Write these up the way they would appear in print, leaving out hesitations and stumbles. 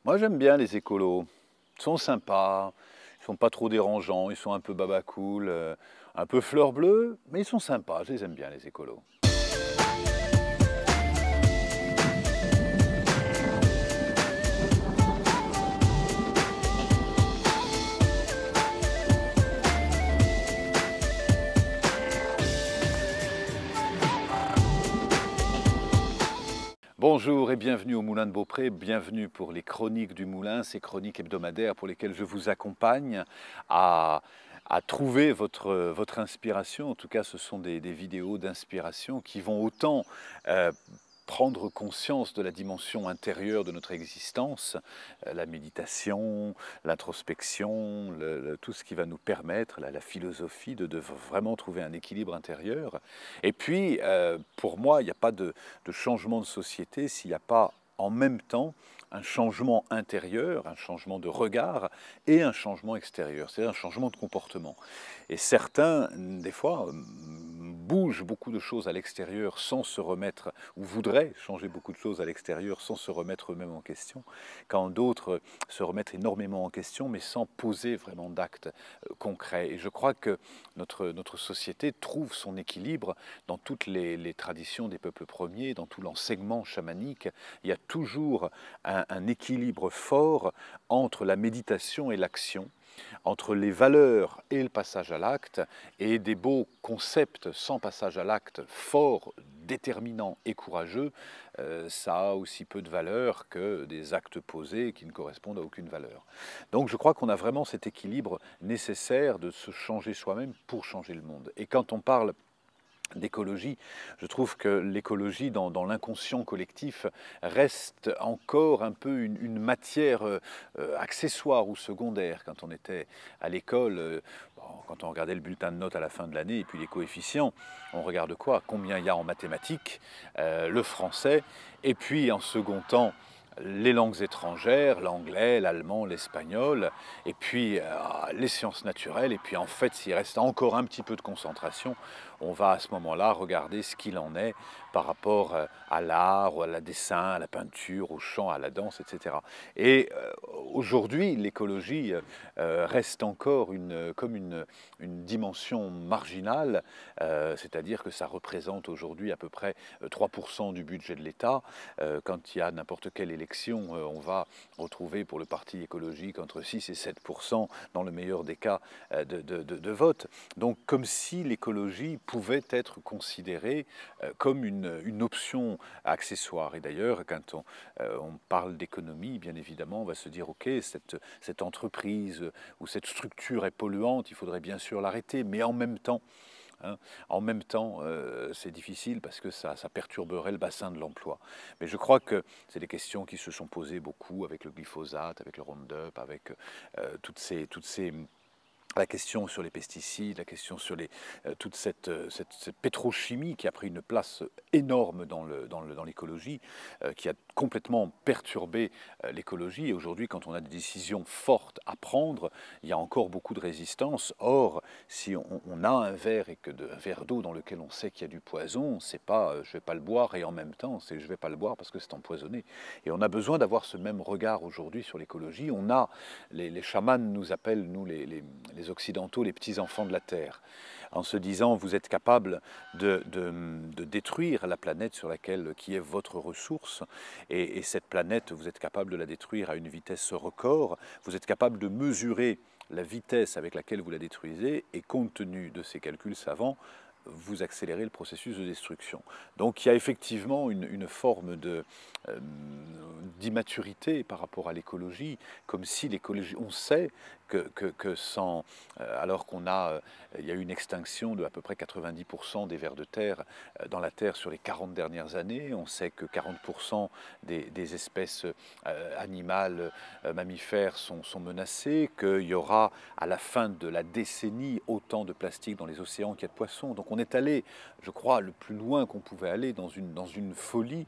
Moi, j'aime bien les écolos. Ils sont sympas, ils sont pas trop dérangeants, ils sont un peu babacool, un peu fleur bleue, mais ils sont sympas, je les aime bien les écolos. Bonjour et bienvenue au Moulin de Beaupré, bienvenue pour les chroniques du Moulin, ces chroniques hebdomadaires pour lesquelles je vous accompagne à trouver votre inspiration. En tout cas, ce sont des vidéos d'inspiration qui vont autant prendre conscience de la dimension intérieure de notre existence, la méditation, l'introspection, tout ce qui va nous permettre, la philosophie de vraiment trouver un équilibre intérieur. Et puis, pour moi, il n'y a pas de changement de société s'il n'y a pas en même temps un changement intérieur, un changement de regard et un changement extérieur, c'est-à-dire un changement de comportement. Et certains, des fois, bougent beaucoup de choses à l'extérieur sans se remettre, ou voudraient changer beaucoup de choses à l'extérieur sans se remettre eux-mêmes en question, quand d'autres se remettent énormément en question, mais sans poser vraiment d'actes concrets. Et je crois que notre société trouve son équilibre dans toutes les traditions des peuples premiers, dans tout l'enseignement chamanique. Il y a toujours un équilibre fort entre la méditation et l'action, entre les valeurs et le passage à l'acte, et des beaux concepts sans passage à l'acte forts, déterminants et courageux, ça a aussi peu de valeur que des actes posés qui ne correspondent à aucune valeur. Donc je crois qu'on a vraiment cet équilibre nécessaire de se changer soi-même pour changer le monde. Et quand on parle d'écologie, je trouve que l'écologie dans l'inconscient collectif reste encore un peu une matière accessoire ou secondaire. Quand on était à l'école, quand on regardait le bulletin de notes à la fin de l'année et puis les coefficients, on regarde quoi? Combien il y a en mathématiques, le français, et puis en second temps, les langues étrangères, l'anglais, l'allemand, l'espagnol, et puis les sciences naturelles, et puis en fait, s'il reste encore un petit peu de concentration, on va à ce moment-là regarder ce qu'il en est par rapport à l'art, à la dessin, à la peinture, au chant, à la danse, etc. Et aujourd'hui, l'écologie reste encore comme une dimension marginale, c'est-à-dire que ça représente aujourd'hui à peu près 3% du budget de l'État. Quand il y a n'importe quelle élection, on va retrouver pour le parti écologique entre 6 et 7% dans le meilleur des cas de vote. Donc comme si l'écologie pouvait être considérée comme une option accessoire. Et d'ailleurs, quand on parle d'économie, bien évidemment, on va se dire, ok, cette entreprise ou cette structure est polluante, il faudrait bien sûr l'arrêter, mais en même temps, c'est difficile parce que ça perturberait le bassin de l'emploi. Mais je crois que c'est des questions qui se sont posées beaucoup avec le glyphosate, avec le Roundup, avec toutes ces la question sur les pesticides, la question sur toute cette pétrochimie qui a pris une place énorme dans l'écologie, qui a complètement perturbé l'écologie. Et aujourd'hui, quand on a des décisions fortes à prendre, il y a encore beaucoup de résistance. Or, si on a un verre un verre d'eau dans lequel on sait qu'il y a du poison, c'est pas je vais pas le boire et en même temps c'est je vais pas le boire parce que c'est empoisonné. Et on a besoin d'avoir ce même regard aujourd'hui sur l'écologie. On a les chamans nous appellent, nous les Occidentaux, les petits-enfants de la Terre, en se disant vous êtes capable de détruire la planète sur laquelle, qui est votre ressource, et cette planète, vous êtes capable de la détruire à une vitesse record, vous êtes capable de mesurer la vitesse avec laquelle vous la détruisez, et compte tenu de ces calculs savants, vous accélérez le processus de destruction. Donc il y a effectivement une forme d'immaturité par rapport à l'écologie, comme si l'écologie, on sait que sans, alors il y a eu une extinction de à peu près 90% des vers de terre dans la Terre sur les 40 dernières années, on sait que 40% des espèces animales, mammifères sont menacées, qu'il y aura à la fin de la décennie autant de plastique dans les océans qu'il y a de poissons. Donc on est allé, je crois, le plus loin qu'on pouvait aller dans une folie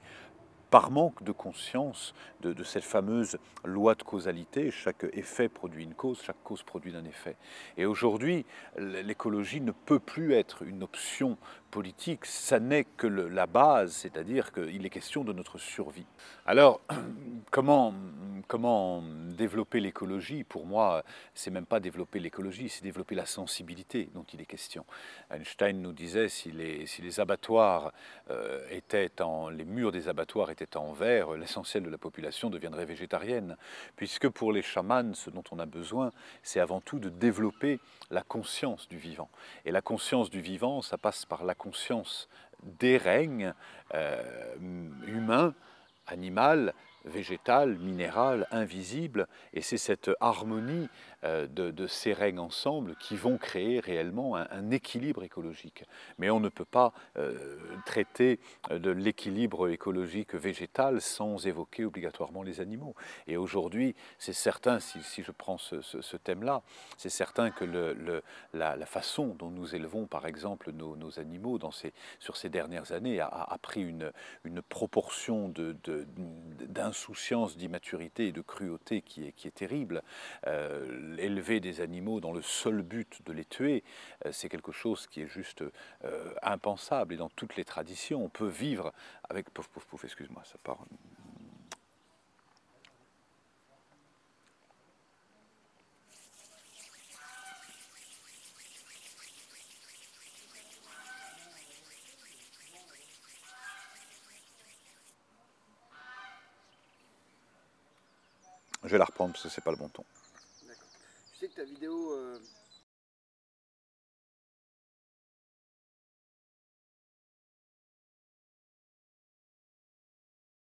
par manque de conscience de cette fameuse loi de causalité. Chaque effet produit une cause, chaque cause produit un effet. Et aujourd'hui, l'écologie ne peut plus être une option politique, ça n'est que la base, c'est-à-dire qu'il est question de notre survie. Alors, comment développer l'écologie? Pour moi, c'est même pas développer l'écologie, c'est développer la sensibilité dont il est question. Einstein nous disait si les abattoirs les murs des abattoirs étaient en verre, l'essentiel de la population deviendrait végétarienne, puisque pour les chamans, ce dont on a besoin, c'est avant tout de développer la conscience du vivant. Et la conscience du vivant, ça passe par la conscience des règnes humains, animal, végétal, minéral, invisible, et c'est cette harmonie de ces règnes ensemble qui vont créer réellement un équilibre écologique. Mais on ne peut pas traiter de l'équilibre écologique végétal sans évoquer obligatoirement les animaux. Et aujourd'hui, c'est certain, si je prends ce thème-là, c'est certain que la façon dont nous élevons, par exemple, nos animaux sur ces dernières années a pris une proportion d'insouciance, d'immaturité et de cruauté qui est terrible. Élever des animaux dans le seul but de les tuer, c'est quelque chose qui est juste impensable. Et dans toutes les traditions, on peut vivre avec... Pouf, pouf, pouf, excuse-moi, ça part... Je vais la reprendre parce que c'est pas le bon ton. D'accord. Je sais que ta vidéo